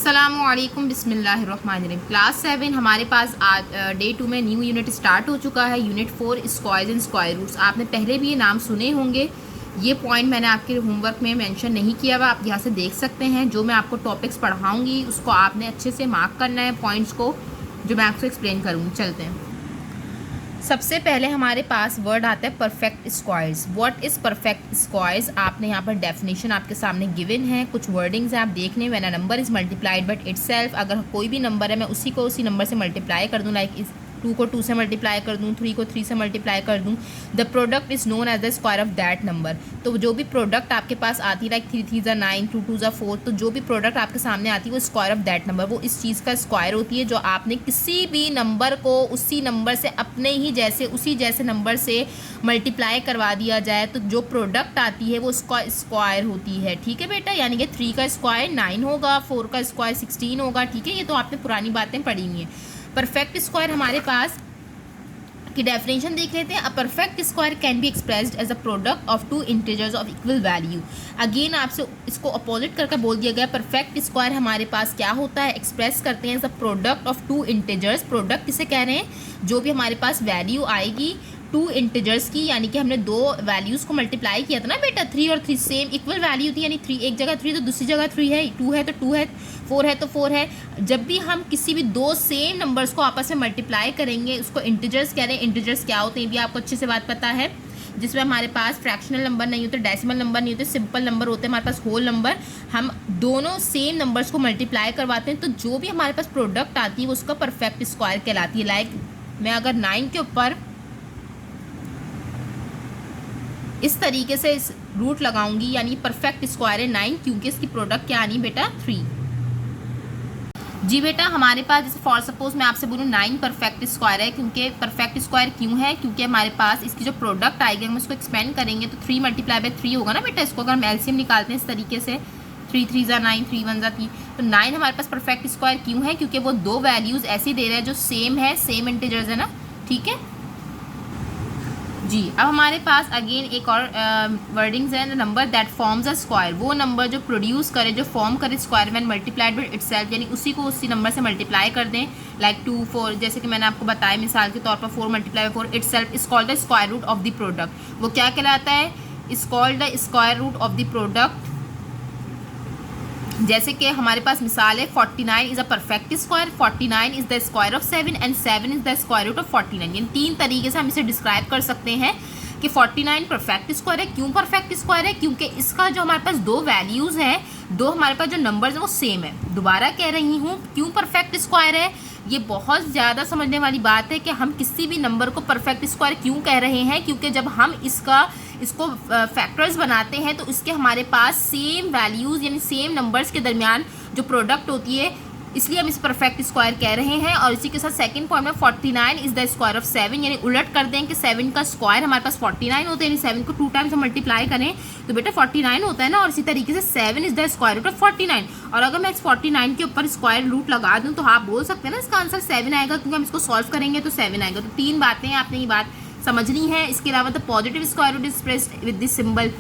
अस्सलामुअलैकुम बिस्मिल्लाहिर्रहमानिर्रहीम। क्लास 7 हमारे पास आज डे 2 में न्यू यूनिट स्टार्ट हो चुका है। Unit 4 squares and square roots. आपने पहले भी ये नाम सुने होंगे। ये पॉइंट मैंने आपके होमवर्क में मेंशन नहीं किया हुआ, आप यहाँ से देख सकते हैं। जो मैं आपको टॉपिक्स पढ़ाऊँगी उसको आपने अच्छे से मार्क करना है, पॉइंट्स को जो मैं आपको एक्सप्लेन करूँगी। चलते हैं। सबसे पहले हमारे पास वर्ड आता है perfect squares. What is perfect squares? आपने यहाँ पर डेफिनेशन आपके सामने गिवन है, कुछ वर्डिंग्स हैं आप देख लें। When a number is multiplied but itself, अगर कोई भी नंबर है मैं उसी को उसी नंबर से मल्टीप्लाई कर दूँ, लाइक 2 को 2 से मल्टीप्लाई कर दूँ, 3 को 3 से मल्टीप्लाई कर दूँ, the product is known as the square of that number. तो जो भी प्रोडक्ट आपके पास आती है, लाइक 3 3 ज़ा 9, 2 2 ज़ा 4, तो जो भी प्रोडक्ट आपके सामने आती है वो स्क्वायर ऑफ दैट नंबर, वो इस चीज़ का स्क्वायर होती है जो आपने किसी भी नंबर को उसी नंबर से अपने ही जैसे उसी जैसे नंबर से मल्टीप्लाई करवा दिया जाए तो जो प्रोडक्ट आती है वो स्क्वायर होती है। ठीक है बेटा, यानी कि 3 का स्क्वायर 9 होगा, 4 का स्क्वायर 16 होगा। ठीक है, ये तो आपने पुरानी बातें पढ़ी हुई हैं। परफेक्ट स्क्वायर हमारे पास की डेफिनेशन देख लेते हैं। A perfect square can be expressed as a product of two integers of equal value. Again आपसे इसको अपोजिट करके बोल दिया गया। परफेक्ट स्क्वायर हमारे पास क्या होता है, एक्सप्रेस करते हैं as a product of two integers. Product किसे कह रहे हैं? जो भी हमारे पास वैल्यू आएगी टू इंटीजर्स की, यानी कि हमने दो वैल्यूज़ को मल्टीप्लाई किया था ना बेटा, 3 और 3 सेम इक्वल वैल्यू थी, यानी 3 एक जगह 3 तो दूसरी जगह 3 है, 2 है तो 2 है, 4 है तो 4 है। जब भी हम किसी भी दो सेम नंबर्स को आपस में मल्टीप्लाई करेंगे उसको इंटीजर्स कह रहे हैं। इंटीजर्स क्या होते हैं ये भी आपको अच्छे से बात पता है, जिसमें हमारे पास फ्रैक्शनल नंबर नहीं होते, डेसिमल नंबर नहीं होते, सिंपल नंबर होते हैं हमारे पास, होल नंबर। हम दोनों सेम नंबर्स को मल्टीप्लाई करवाते हैं तो जो भी हमारे पास प्रोडक्ट आती है वो उसका परफेक्ट स्क्वायर कहलाती है। लाइक मैं अगर 9 के ऊपर इस तरीके से इस रूट लगाऊंगी, यानी परफेक्ट स्क्वायर है 9, क्योंकि इसकी प्रोडक्ट क्या आनी बेटा 3। जी बेटा, हमारे पास जैसे फॉर सपोज मैं आपसे बोलूँ 9 परफेक्ट स्क्वायर है, क्योंकि परफेक्ट स्क्वायर क्यों है? क्योंकि हमारे पास इसकी जो प्रोडक्ट आएगी हम उसको एक्सपेंड करेंगे तो 3 मल्टीप्लाई बाय 3 होगा ना बेटा। इसको अगर हम एलसीएम निकालते हैं इस तरीके से, 3 3 ज़ा 9, 3 1 ज़ा 3, तो 9 हमारे पास परफेक्ट स्क्वायर क्यों है? क्योंकि वो दो वैल्यूज़ ऐसी दे रहे हैं जो सेम है, सेम इंटीजर्स है ना। ठीक है जी। अब हमारे पास अगेन एक और वर्डिंग्स है, number that forms a square. वो नंबर जो प्रोड्यूस करे, जो फॉर्म करे square when multiplied with itself, यानी उसी को उसी नंबर से मल्टीप्लाई कर दें। लाइक 2 4, जैसे कि मैंने आपको बताया मिसाल के तौर पर 4 multiply by 4 itself is called the square root of the product. वो क्या कहलाता है? Is called the square root of the product. जैसे कि हमारे पास मिसाल है 49 is a perfect square, 49 is the square of 7 and 7 is the square root of 49। यानी 3 तरीके से हम इसे डिस्क्राइब कर सकते हैं कि 49 परफेक्ट स्क्वायर है। क्यों परफेक्ट स्क्वायर है? क्योंकि इसका जो हमारे पास दो वैल्यूज़ हैं, दो हमारे पास जो नंबर्स हैं वो सेम है। दोबारा कह रही हूँ, क्यों परफेक्ट स्क्वायर है? ये बहुत ज़्यादा समझने वाली बात है कि हम किसी भी नंबर को परफेक्ट स्क्वायर क्यों कह रहे हैं, क्योंकि जब हम इसको फैक्टर्स बनाते हैं तो इसके हमारे पास सेम वैल्यूज़ यानी सेम नंबर्स के दरमियान जो प्रोडक्ट होती है, इसलिए हम इस परफेक्ट स्क्वायर कह रहे हैं। और इसी के साथ सेकंड पॉइंट में 49 इज़ द स्क्वायर ऑफ 7, यानी उलट कर दें कि 7 का स्क्वायर हमारे पास 49 होता है, यानी 7 को 2 टाइम्स हम मल्टीप्लाई करें तो बेटा 49 होता है ना। और इसी तरीके से 7 is the square root of 49। और अगर मैं इस 49 के ऊपर स्क्वायर रूट लगा दूँ तो आप बोल सकते हैं ना इसका आंसर 7 आएगा, क्योंकि हम इसको सॉल्व करेंगे तो 7 आएगा। तो 3 बातें आपने ये बात समझनी है। इसके अलावा the positive square root is expressed with this symbol.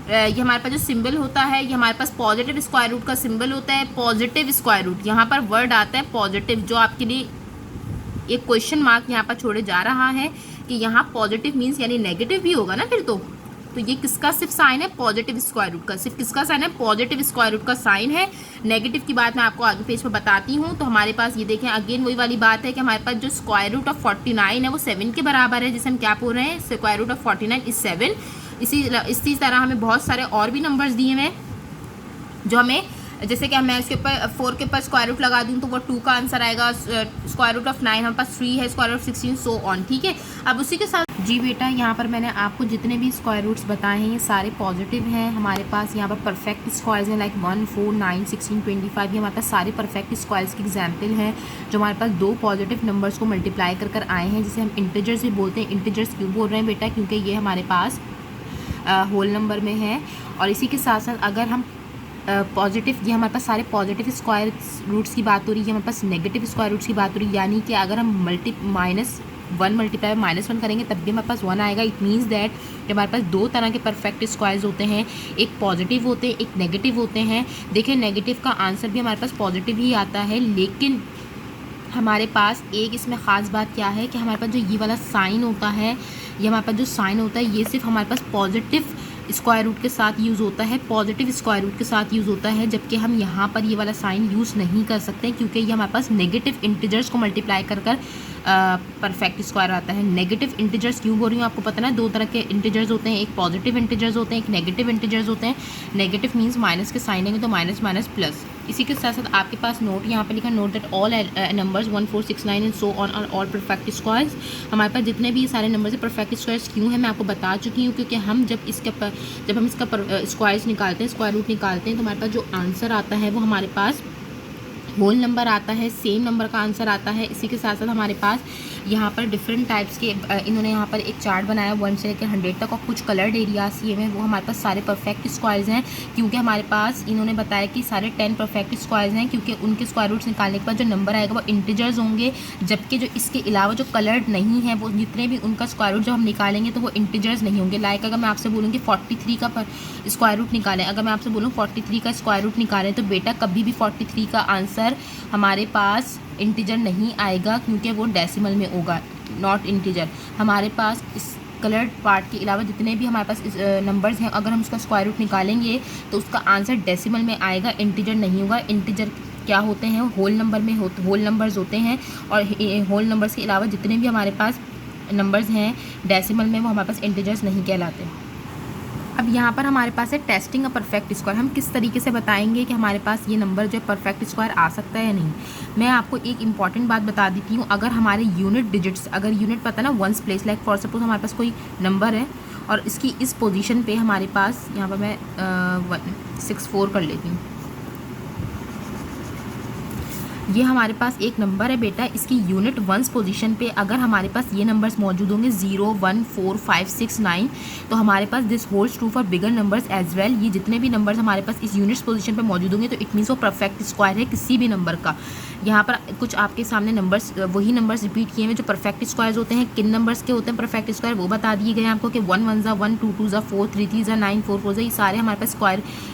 ये हमारे पास जो सिंबल होता है ये हमारे पास पॉजिटिव स्क्वायर रूट का सिंबल होता है। पॉजिटिव स्क्वायर रूट, यहाँ पर वर्ड आता है पॉजिटिव, जो आपके लिए एक क्वेश्चन मार्क यहाँ पर छोड़े जा रहा है कि यहाँ पॉजिटिव मीन्स यानी नेगेटिव भी होगा ना फिर तो ये किसका सिर्फ साइन है? पॉजिटिव स्क्वायर रूट का। सिर्फ किसका साइन है? पॉजिटिव स्क्वायर रूट का साइन है। नेगेटिव की बात मैं आपको आगे पेज पर बताती हूँ। तो हमारे पास ये देखें, अगेन वही वाली बात है कि हमारे पास जो स्क्वायर रूट ऑफ 49 है वो 7 के बराबर है, जिसे हम क्या बोल रहे हैं? Square root of 49 is 7। इसी तरह हमें बहुत सारे और भी नंबर्स दिए हुए जो हमें, जैसे कि मैं इसके ऊपर 4 के ऊपर स्क्वायर रूट लगा दूँ तो वो 2 का आंसर आएगा। स्क्वायर रूट ऑफ 9 हमारे पास 3 है, square root of 16 so on. ठीक है, अब उसी के साथ जी बेटा, यहाँ पर मैंने आपको जितने भी स्क्वायर रूट्स बताए हैं ये सारे पॉजिटिव हैं। हमारे पास यहाँ पर परफेक्ट स्क्वायर्स हैं, लाइक 1 4 9 16 25। ये हमारे पास सारे परफेक्ट स्क्वायर्स की एग्जाम्पल हैं जो हमारे पास दो पॉजिटिव नंबर्स को मल्टीप्लाई कर आए हैं, जिसे हम इंटीजर्स भी बोलते हैं। इंटीजर्स क्यों बोल रहे हैं बेटा? क्योंकि ये हमारे पास होल नंबर में है। और इसी के साथ साथ अगर हम पॉजिटिव, ये हमारे पास सारे पॉजिटिव स्क्वायर रूट्स की बात हो रही है, हमारे पास नेगेटिव स्क्वायर रूट्स की बात हो रही है, यानी कि अगर हम 1 मल्टीप्लाई -1 करेंगे तब भी हमारे पास 1 आएगा। इट मीन्स दैट कि हमारे पास दो तरह के परफेक्ट स्क्वायर्स होते हैं, एक पॉजिटिव होते हैं, एक नेगेटिव होते हैं। देखिए नेगेटिव का आंसर भी हमारे पास पॉजिटिव ही आता है, लेकिन हमारे पास एक इसमें ख़ास बात क्या है कि हमारे पास जो ये वाला साइन होता है, ये हमारे पास जो साइन होता है ये सिर्फ हमारे पास पॉजिटिव स्क्वायर रूट के साथ यूज़ होता है, पॉजिटिव स्क्वायर रूट के साथ यूज़ होता है, जबकि हम यहाँ पर ये वाला साइन यूज़ नहीं कर सकते क्योंकि ये हमारे पास नेगेटिव इंटीजर्स को मल्टीप्लाई कर परफेक्ट स्क्वायर आता है। नेगेटिव इंटीजर्स क्यों बोल रही हूँ आपको पता ना, दो तरह के इंटीजर्स होते हैं, एक पॉजिटिव इंटीजर्स होते हैं, एक नेगेटिव इंटीजर्स होते हैं। नेगेटिव मीन्स माइनस के साइन देंगे तो माइनस माइनस प्लस। इसी के साथ साथ आपके पास नोट यहाँ पर लिखा, note that all numbers 1 4 6 9 and so on are all perfect squares. हमारे पास जितने भी सारे नंबर से परफेक्ट स्क्वायर्स क्यों है मैं आपको बता चुकी हूँ, क्योंकि हम जब हम इसका स्क्वायर्स निकालते हैं, स्क्वायर रूट निकालते हैं, तो हमारे पास जो आंसर आता है वो हमारे पास होल नंबर आता है, सेम नंबर का आंसर आता है। इसी के साथ साथ हमारे पास यहाँ पर डिफरेंट टाइप्स के इन्होंने यहाँ पर एक चार्ट बनाया 1 से लेकर 100 तक, और कुछ कलर्ड एरियाज ये में वो हमारे पास सारे परफेक्ट स्क्वायर्स हैं, क्योंकि हमारे पास इन्होंने बताया कि सारे 10 परफेक्ट स्क्वायर्स हैं, क्योंकि उनके स्क्वायर रूट्स निकालने के बाद जो नंबर आएगा वो इंटीजर्स होंगे, जबकि जो इसके अलावा जो कलर्ड नहीं है वो जितने भी उनका स्क्वायर रूट जो हम निकालेंगे तो वो इंटीजर्स नहीं होंगे। लाइक अगर मैं आपसे बोलूँ कि 43 का स्क्वायर रूट निकालें, अगर मैं आपसे बोलूँ 43 का स्क्वायर रूट निकालें, तो बेटा कभी भी 43 का आंसर हमारे पास इंटीजर नहीं आएगा, क्योंकि वो डेसिमल में होगा, नॉट इंटीजर। हमारे पास इस कलर्ड पार्ट के अलावा जितने भी हमारे पास नंबर्स हैं, अगर हम उसका स्क्वायर रूट निकालेंगे तो उसका आंसर डेसिमल में आएगा, इंटीजर नहीं होगा। इंटीजर क्या होते हैं, होल नंबर में होल नंबर्स होते हैं, और होल नंबर्स के अलावा जितने भी हमारे पास नंबर्स हैं डेसिमल में, वो हमारे पास इंटीजर्स नहीं कहलाते। अब यहाँ पर हमारे पास है टेस्टिंग अ परफेक्ट स्क्वायर। हम किस तरीके से बताएंगे कि हमारे पास ये नंबर जो है परफेक्ट स्क्वायर आ सकता है या नहीं। मैं आपको एक इंपॉर्टेंट बात बता देती हूँ, अगर हमारे यूनिट डिजिट्स, अगर यूनिट पता ना ones place, like for suppose हमारे पास कोई नंबर है और इसकी इस पोजीशन पे हमारे पास, यहाँ पर मैं 64 कर लेती हूँ, ये हमारे पास एक नंबर है बेटा, इसकी यूनिट वंस पोजीशन पे अगर हमारे पास ये नंबर्स मौजूद होंगे 0 1 4 5 6 9, तो हमारे पास this holds true for bigger numbers as well. ये जितने भी नंबर्स हमारे पास इस यूनिट्स पोजीशन पे मौजूद होंगे तो इट मीन्स वो परफेक्ट स्क्वायर है किसी भी नंबर का। यहाँ पर कुछ आपके सामने नंबर्स, वही नंबर्स रिपीट किए हैं जो परफेक्ट स्क्वायर्स होते हैं। किन नंबर्स के होते हैं परफेक्ट स्क्वायर वो बता दिए गए हैं आपको कि 1 1 1 2 2 4 3 3 9 4 4, ये सारे हमारे पास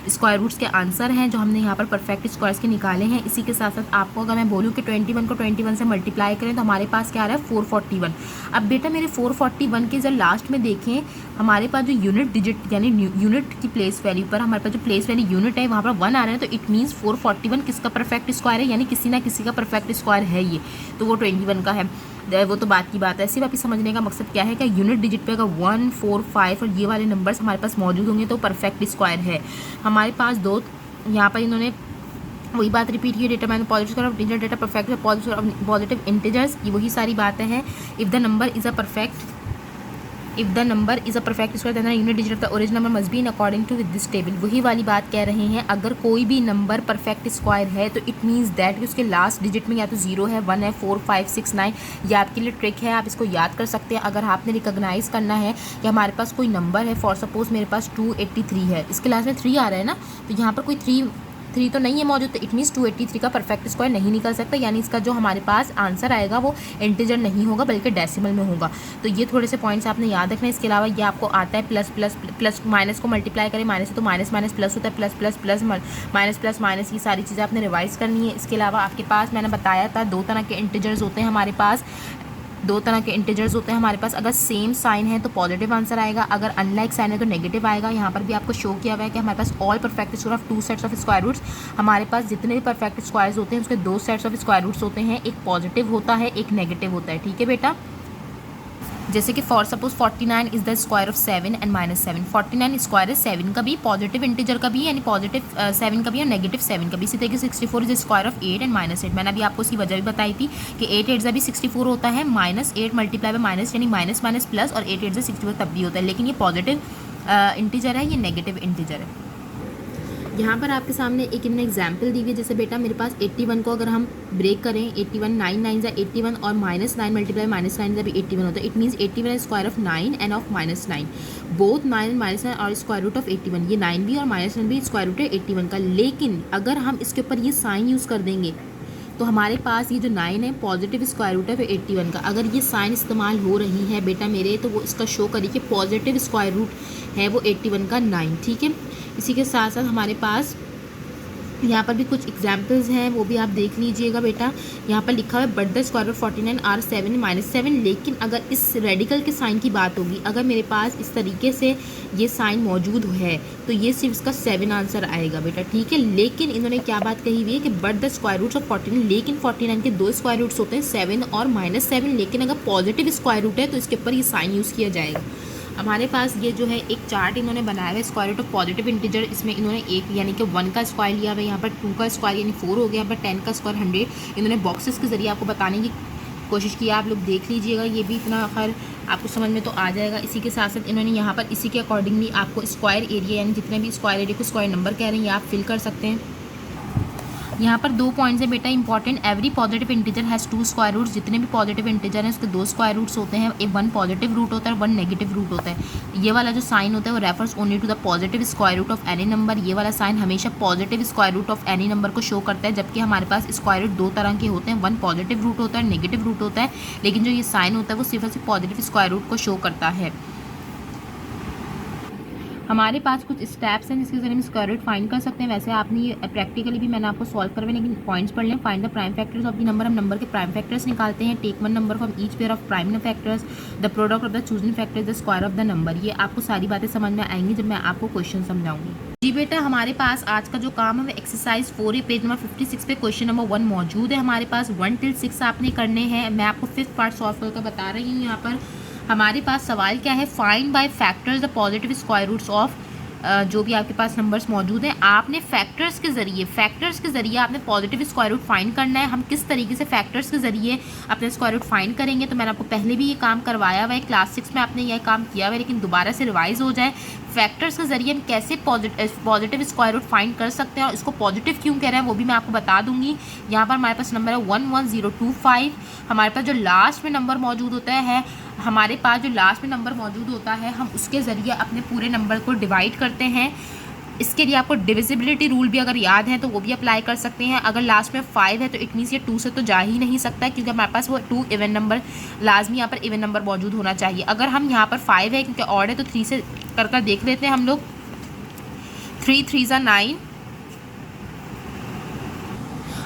स्क्वायर रूट्स के आंसर हैं जो हमने यहाँ पर परफेक्ट स्क्वायर्स के निकाले हैं। इसी के साथ साथ आपको अगर मैं बोलूँ कि 21 को 21 से मल्टीप्लाई करें तो हमारे पास क्या आ रहा है 441। अब बेटा मेरे 441 के जब लास्ट में देखें हमारे पास जो यूनिट डिजिट यानी यूनिट की प्लेस वैल्यू पर हमारे पास जो प्लेस वैल्यू यूनिट है वहाँ पर 1 आ रहा है, तो इट मीन्स 441 किसका परफेक्ट स्क्वायर है, यानी किसी ना किसी का परफेक्ट स्क्वायर है ये, तो वो 21 का है। वो तो बात की बात है। सिर्फ अभी समझने का मकसद क्या है कि यूनिट डिजिट पे अगर 1 4 5 और ये वाले नंबर्स हमारे पास मौजूद होंगे तो परफेक्ट स्क्वायर है। हमारे पास दो, यहाँ पर इन्होंने वही बात रिपीट की, डेटा मैंने positive of integer data perfect positive integers, ये वही सारी बातें हैं। If the number is a perfect square then unit digit of the original number must be in according to with this table. वही वाली बात कह रहे हैं, अगर कोई भी नंबर परफेक्ट स्क्वायर है तो इट मीन्स दैट कि उसके लास्ट डिजिट में या तो 0 है, 1 है, 4 5 6 9। ये आपके लिए ट्रिक है, आप इसको याद कर सकते हैं। अगर आपने रिकॉग्नाइज करना है कि हमारे पास कोई नंबर है, फॉर सपोज मेरे पास 283 है, इसके लास्ट में 3 आ रहा है ना, तो यहाँ पर कोई 3 तो नहीं है मौजूद, तो इट मीन्स 283 का परफेक्ट स्क्वायर नहीं निकल सकता, यानी इसका जो हमारे पास आंसर आएगा वो इंटीजर नहीं होगा बल्कि डेसिमल में होगा। तो ये थोड़े से पॉइंट्स आपने याद रखना है। इसके अलावा ये आपको आता है प्लस प्लस प्लस, माइनस को मल्टीप्लाई करें माइनस से तो माइनस माइनस प्लस होता है, plus plus plus minus plus minus, ये सारी चीज़ें आपने रिवाइज करनी है। इसके अलावा आपके पास मैंने बताया था 2 तरह के इंटीजर्स होते हैं हमारे पास, 2 तरह के इंटीजर्स होते हैं हमारे पास। अगर सेम साइन है तो पॉजिटिव आंसर आएगा, अगर अनलाइक साइन है तो नेगेटिव आएगा। यहाँ पर भी आपको शो किया हुआ है कि हमारे पास all perfect square of 2 sets of square roots, हमारे पास जितने भी परफेक्ट स्क्वायर्स होते हैं उसके 2 सेट्स ऑफ स्क्वायर रूट्स होते हैं, एक पॉजिटिव होता है एक नेगेटिव होता है। ठीक है बेटा, जैसे कि for suppose 49 is the square of 7 and -7। 49 square है 7 का भी, पॉजिटिव इंटीजर का भी, यानी पॉजिटिव 7 का भी और नेगेटिव 7 का भी। इसी तरीके से 64 is the square of 8 and -8। मैंने अभी आपको उसकी वजह भी बताई थी कि 8 8 भी 64 होता है, -8 मल्टीप्लाई बाय माइनस यानी माइनस माइनस प्लस, और 8 8 64 तब भी होता है, लेकिन ये पॉजिटिव इंटीजर है, ये नेगेटिव इंटीजर है। यहाँ पर आपके सामने एक इन्होंने एग्जाम्पल दी हुई है, जैसे बेटा मेरे पास 81 को अगर हम ब्रेक करें, 81 9 9 जा 81 और -9 मल्टीप्लाई -9 भी 81 होता है। इट मीन्स 81 है square of 9 end of -9, both 9 and -9 और स्क्वायर रूट ऑफ 81। ये 9 भी और -9 भी स्क्वायर रूट है 81 का। लेकिन अगर हम इसके ऊपर ये साइन यूज़ कर देंगे तो हमारे पास ये जो 9 है पॉजिटिव स्क्वायर रूट है वो 81 का। अगर ये साइन इस्तेमाल हो रही है बेटा मेरे, तो वो इसका शो करिए कि पॉजिटिव स्क्वायर रूट है वो 81 का 9, ठीक है। इसी के साथ साथ हमारे पास यहाँ पर भी कुछ एग्जाम्पल्स हैं, वो भी आप देख लीजिएगा बेटा। यहाँ पर लिखा हुआ है but the square root 49 are 7 -7, लेकिन अगर इस रेडिकल के साइन की बात होगी, अगर मेरे पास इस तरीके से ये साइन मौजूद है तो ये सिर्फ इसका 7 आंसर आएगा बेटा, ठीक है। लेकिन इन्होंने क्या बात कही हुई है कि but the square roots of 49, लेकिन 49 के 2 स्क्वायर रूट्स होते हैं 7 और -7, लेकिन अगर पॉजिटिव स्क्वायर रूट है तो इसके ऊपर ये साइन यूज़ किया जाएगा। हमारे पास ये जो है एक चार्ट इन्होंने बनाया है square root of positive integer. इसमें इन्होंने एक यानी कि 1 का स्क्वायर लिया हुआ है, यहाँ पर 2 का स्क्वायर यानी 4 हो गया, यहाँ पर 10 का स्क्वायर 100। इन्होंने बॉक्सेस के ज़रिए आपको बताने की कोशिश की, आप लोग देख लीजिएगा, ये भी इतना खैर आपको समझ में तो आ जाएगा। इसी के साथ साथ इन्होंने यहाँ पर इसी के अकॉर्डिंगली आपको स्क्वायर एरिया यानी जितने भी स्क्वायर एरिया को स्क्वायर नंबर कह रहे हैं ये आप फिल कर सकते हैं। यहाँ पर 2 पॉइंट्स है बेटा important. Every positive integer has 2 square roots. जितने भी पॉजिटिव इंटीजर हैं उसके 2 स्क्वायर रूट्स होते हैं, एक 1 पॉजिटिव रूट होता है, 1 नेगेटिव रूट होता है। ये वाला जो साइन होता है वो refers only to the positive square root of any number. ये वाला साइन हमेशा positive square root of any number को शो करता है, जबकि हमारे पास स्क्वायर रूट 2 तरह के होते हैं, 1 पॉजिटिव रूट होता है, नेगेटिव रूट होता है, लेकिन जो ये साइन होता है वो सिर्फ और सिर्फ पॉजिटिव स्क्वायर रूट को शो करता है। हमारे पास कुछ स्टेप्स हैं जिसके जरिए हम स्क्वायर रूट फाइंड कर सकते हैं। वैसे आपने ये प्रैक्टिकली भी मैंने आपको सॉल्व करवाए, लेकिन पॉइंट्स पढ़ लें। Find the prime factors of the number, हम नंबर के प्राइम फैक्टर्स निकालते हैं। Take 1 number from each pair of prime factors, the product of the chosen factor, the square of the number. ये आपको सारी बातें समझ में आएंगी जब मैं आपको क्वेश्चन समझाऊंगी। जी बेटा, हमारे पास आज का जो काम है वो एक्सरसाइज 4 पेज नंबर 56 पे क्वेश्चन नंबर 1 मौजूद है। हमारे पास 1 till 6 आपने करने हैं। मैं आपको 5th पार्ट सॉल्व करके बता रही हूँ। यहाँ पर हमारे पास सवाल क्या है, find by factors the positive square roots of जो भी आपके पास नंबर्स मौजूद हैं। आपने फैक्टर्स के ज़रिए आपने पॉजिटिव स्क्वायर रूट फाइंड करना है। हम किस तरीके से फैक्टर्स के ज़रिए अपने स्क्वायर रूट फाइंड करेंगे, तो मैंने आपको पहले भी ये काम करवाया हुआ है, क्लास 6 में आपने यह काम किया हुआ है, लेकिन दोबारा से रिवाइज हो जाए। फैक्टर्स के ज़रिए हम कैसे पॉजिटिव स्क्वायर रूट फाइंड कर सकते हैं और इसको पॉजिटिव क्यों कह रहे हैं वो भी मैं आपको बता दूंगी। यहाँ पर हमारे पास नंबर है 11025। हमारे पास जो लास्ट में नंबर मौजूद होता है हम उसके ज़रिए अपने पूरे नंबर को डिवाइड करते हैं। इसके लिए आपको डिविजिबिलिटी रूल भी अगर याद है तो वो भी अप्लाई कर सकते हैं। अगर लास्ट में 5 है तो इट मीन्स ये 2 से तो जा ही नहीं सकता है, क्योंकि हमारे पास वो 2 इवन नंबर लाजमी यहाँ पर इवन नंबर मौजूद होना चाहिए। अगर हम यहाँ पर 5 है क्योंकि ऑड है तो 3 से कर देख लेते हैं हम लोग। 3 3 = 9।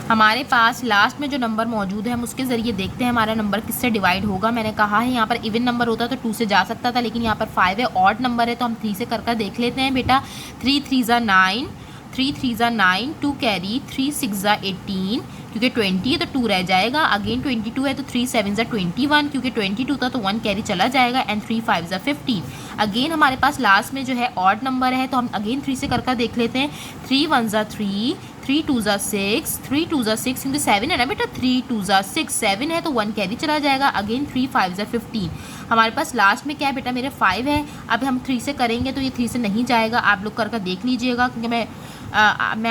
हमारे पास लास्ट में जो नंबर मौजूद है हम उसके ज़रिए देखते हैं हमारा नंबर किससे डिवाइड होगा। मैंने कहा है यहाँ पर इवन नंबर होता तो 2 से जा सकता था, लेकिन यहाँ पर 5 है, ऑड नंबर है, तो हम 3 से कर देख लेते हैं बेटा। 3 3 = 9, 3 3 = 9, 2 कैरी, 3 6 = 18, क्योंकि 20 है तो 2 रह जाएगा। अगेन 22 है तो 3 7 = 21, क्योंकि 22 था तो 1 कैरी चला जाएगा। एंड 3 5 = 15। अगेन हमारे पास लास्ट में जो है ऑड नंबर है तो हम अगेन 3 से कर देख लेते हैं। 3 1 = 3, 3 2 = 6, 3 2 = 6, क्योंकि 7 है ना बेटा, 3 2 = 6, 7 है तो 1 कैरी चला जाएगा। अगेन 3 5 = 15। हमारे पास लास्ट में क्या है बेटा, मेरे 5 है। अब हम 3 से करेंगे तो ये 3 से नहीं जाएगा, आप लोग कर देख लीजिएगा, क्योंकि मैं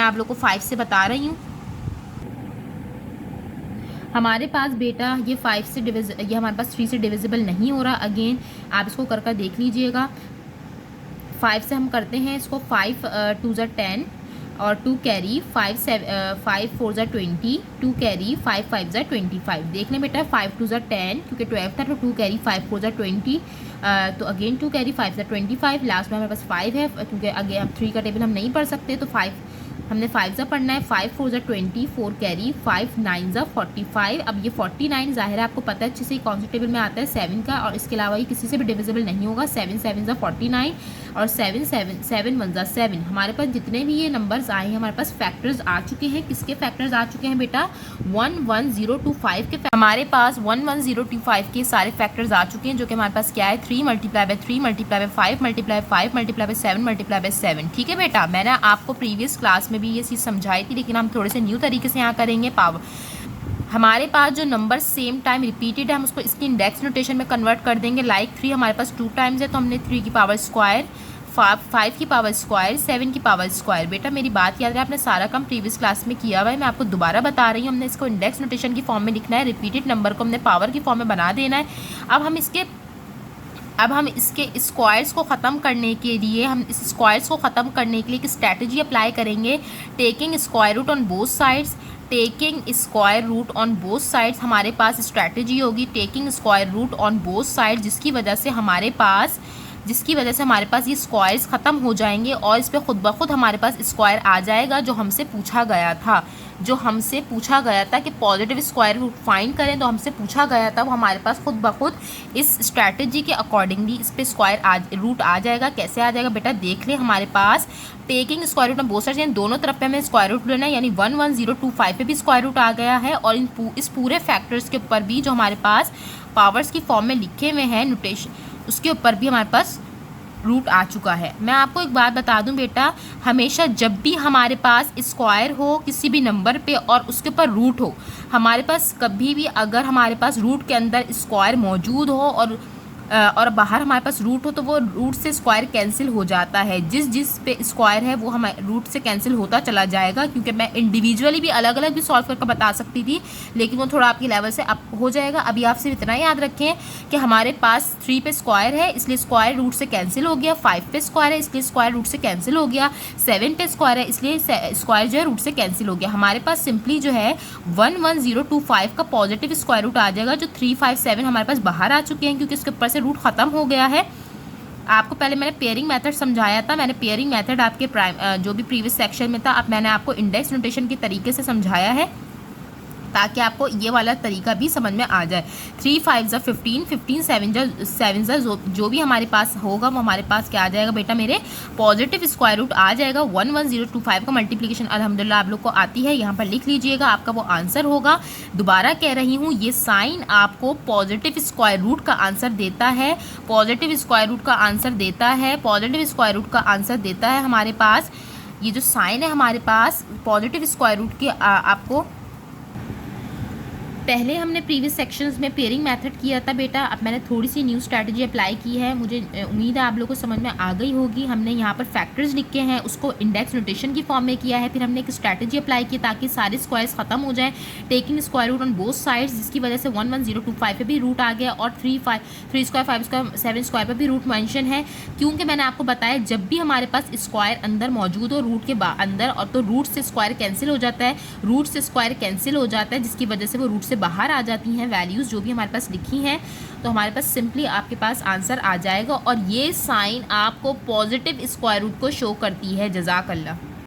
आप लोग को 5 से बता रही हूँ। हमारे पास बेटा ये 5 से ये हमारे पास 3 से डिविजिबल नहीं हो रहा। अगेन आप इसको कर देख लीजिएगा। 5 से हम करते हैं इसको। 5 2 = 10 और 2 कैरी, 5 4 = 20, 2 कैरी, 5 5 = 25। देख लें बेटा, 5 2 = 10, क्योंकि 12 था तो 2 कैरी, 5 4 = 20, तो अगेन 2 कैरी, 5 = 25। लास्ट में हमारे पास 5 है, क्योंकि अगेन हम 3 का टेबल हम नहीं पढ़ सकते, तो 5 हमने 5 सा पढ़ना है। 5 4 = 20, 4 कैरी, 5 9 = 45। अब ये 49 ज़ाहिर है आपको पता है अच्छे से कौन से टेबल में आता है, 7 का, और इसके अलावा ये किसी से भी डिविजिबल नहीं होगा। 7 7 = 49 और 7 1 = 7। हमारे पास जितने भी ये नंबर्स आए हैं हमारे पास फैक्टर्स आ चुके हैं। किसके फैक्टर्स आ चुके हैं बेटा, 11025 के। हमारे पास 11025 के सारे फैक्टर्स आ चुके हैं, जो कि हमारे पास क्या है, 3 × 3 × 5 × 5 × 7 × 7। ठीक है बेटा, मैंने आपको प्रीवियस क्लास में भी ये चीज़ समझाई थी, लेकिन हम थोड़े से न्यू तरीके से यहाँ करेंगे। पावर हमारे पास जो नंबर सेम टाइम रिपीटेड है हम उसको इसकी इंडेक्स नोटेशन में कन्वर्ट कर देंगे। लाइक 3 हमारे पास 2 टाइम्स है तो हमने 3 की पावर स्क्वायर, 5 की पावर स्क्वायर, 7 की पावर स्क्वायर। बेटा मेरी बात याद है, आपने सारा काम प्रीवियस क्लास में किया हुआ है, मैं आपको दोबारा बता रही हूँ। हमने इसको इंडेक्स नोटेशन की फॉर्म में लिखना है, रिपीटेड नंबर को हमने पावर की फॉर्म में बना देना है। अब हम इसके स्क्वायर्स को ख़त्म करने के लिए एक स्ट्रैटेजी अप्लाई करेंगे। Taking square root on both sides, taking square root on both sides, हमारे पास स्ट्रैटेजी होगी taking square root on both side, जिसकी वजह से हमारे पास ये स्क्वायर्स ख़त्म हो जाएंगे और इस पर खुद ब खुद हमारे पास स्क्वायर आ जाएगा जो हमसे पूछा गया था कि पॉजिटिव स्क्वायर रूट फाइंड करें, तो हमसे पूछा गया था वो हमारे पास खुद ब खुद इस स्ट्रैटेजी के अकॉर्डिंगली इस पे रूट आ जाएगा। कैसे आ जाएगा बेटा, देख ले, हमारे पास taking square root on both sides, यानी दोनों तरफ पे हमें स्क्वायर रूट लेना है, यानी 11025 पे भी स्क्वायर रूट आ गया है और इस पूरे फैक्टर्स के ऊपर भी जो हमारे पास पावर्स की फॉर्म में लिखे हुए हैं नोटेशन, उसके ऊपर भी हमारे पास रूट आ चुका है। मैं आपको एक बात बता दूं बेटा, हमेशा जब भी हमारे पास स्क्वायर हो किसी भी नंबर पे और उसके ऊपर रूट हो, हमारे पास कभी भी अगर हमारे पास रूट के अंदर स्क्वायर मौजूद हो और बाहर हमारे पास रूट हो, तो वो रूट से स्क्वायर कैंसिल हो जाता है। जिस पे स्क्वायर है वो हमारे रूट से कैंसिल होता चला जाएगा, क्योंकि मैं इंडिविजुअली भी अलग अलग भी सॉल्व करके बता सकती थी, लेकिन वो थोड़ा आपके लेवल से अप हो जाएगा। अभी आप सिर्फ इतना याद रखें कि हमारे पास 3 पे स्क्वायर है इसलिए स्क्वायर रूट से कैंसिल हो गया, 5 पे स्क्वायर है इसलिए स्क्वायर रूट से कैंसिल हो गया, 7 पे स्क्वायर है इसलिए स्क्वायर जो है रूट से कैंसिल हो गया। हमारे पास सिंपली जो है 11025 का पॉजिटिव स्क्वायर रूट आ जाएगा, जो 357 हमारे पास बाहर आ चुके हैं क्योंकि इसके ऊपर रूट ख़त्म हो गया है। आपको पहले मैंने पेयरिंग मेथड समझाया था, मैंने पेयरिंग मेथड आपके जो भी प्रीवियस सेक्शन में था, अब मैंने आपको इंडेक्स नोटेशन के तरीके से समझाया है ताकि आपको ये वाला तरीका भी समझ में आ जाए। 3 5 ज़ा 15, 15 7 ज़ा जो भी हमारे पास होगा वो हमारे पास क्या आ जाएगा बेटा, मेरे पॉजिटिव स्क्वायर रूट आ जाएगा। 11025 का मल्टीप्लिकेशन अल्हम्दुलिल्लाह आप लोग को आती है, यहाँ पर लिख लीजिएगा, आपका वो आंसर होगा। दोबारा कह रही हूँ, ये साइन आपको पॉजिटिव स्क्वायर रूट का आंसर देता है, पॉजिटिव स्क्वायर रूट का आंसर देता है, पॉजिटिव स्क्वायर रूट का आंसर देता है। हमारे पास ये जो साइन है हमारे पास पॉजिटिव स्क्वायर रूट की आपको पहले हमने प्रीवियस सेक्शंस में पेयरिंग मेथड किया था बेटा, अब मैंने थोड़ी सी न्यू स्ट्रैटेजी अप्लाई की है। मुझे उम्मीद है आप लोगों को समझ में आ गई होगी। हमने यहाँ पर फैक्टर्स लिखे हैं, उसको इंडेक्स नोटेशन की फॉर्म में किया है, फिर हमने एक स्ट्रैटेजी अप्लाई की ताकि सारे स्क्वायर्स ख़त्म हो जाएं, taking square root on both sides, जिसकी वजह से 11025 पे भी रूट आ गया और 3 स्क्वायर 5 स्क्वायर 7 स्क्वायर पर भी रूट मेंशन है। क्योंकि मैंने आपको बताया जब भी हमारे पास स्क्वायर अंदर मौजूद हो रूट के अंदर, और तो रूट से स्क्वायर कैंसिल हो जाता है, रूट से स्क्वायर कैंसिल हो जाता है, जिसकी वजह से वो रूट से बाहर आ जाती हैं वैल्यूज़ जो भी हमारे पास लिखी हैं। तो हमारे पास सिंपली आपके पास आंसर आ जाएगा और ये साइन आपको पॉजिटिव स्क्वायर रूट को शो करती है। जज़ाकल्लाह।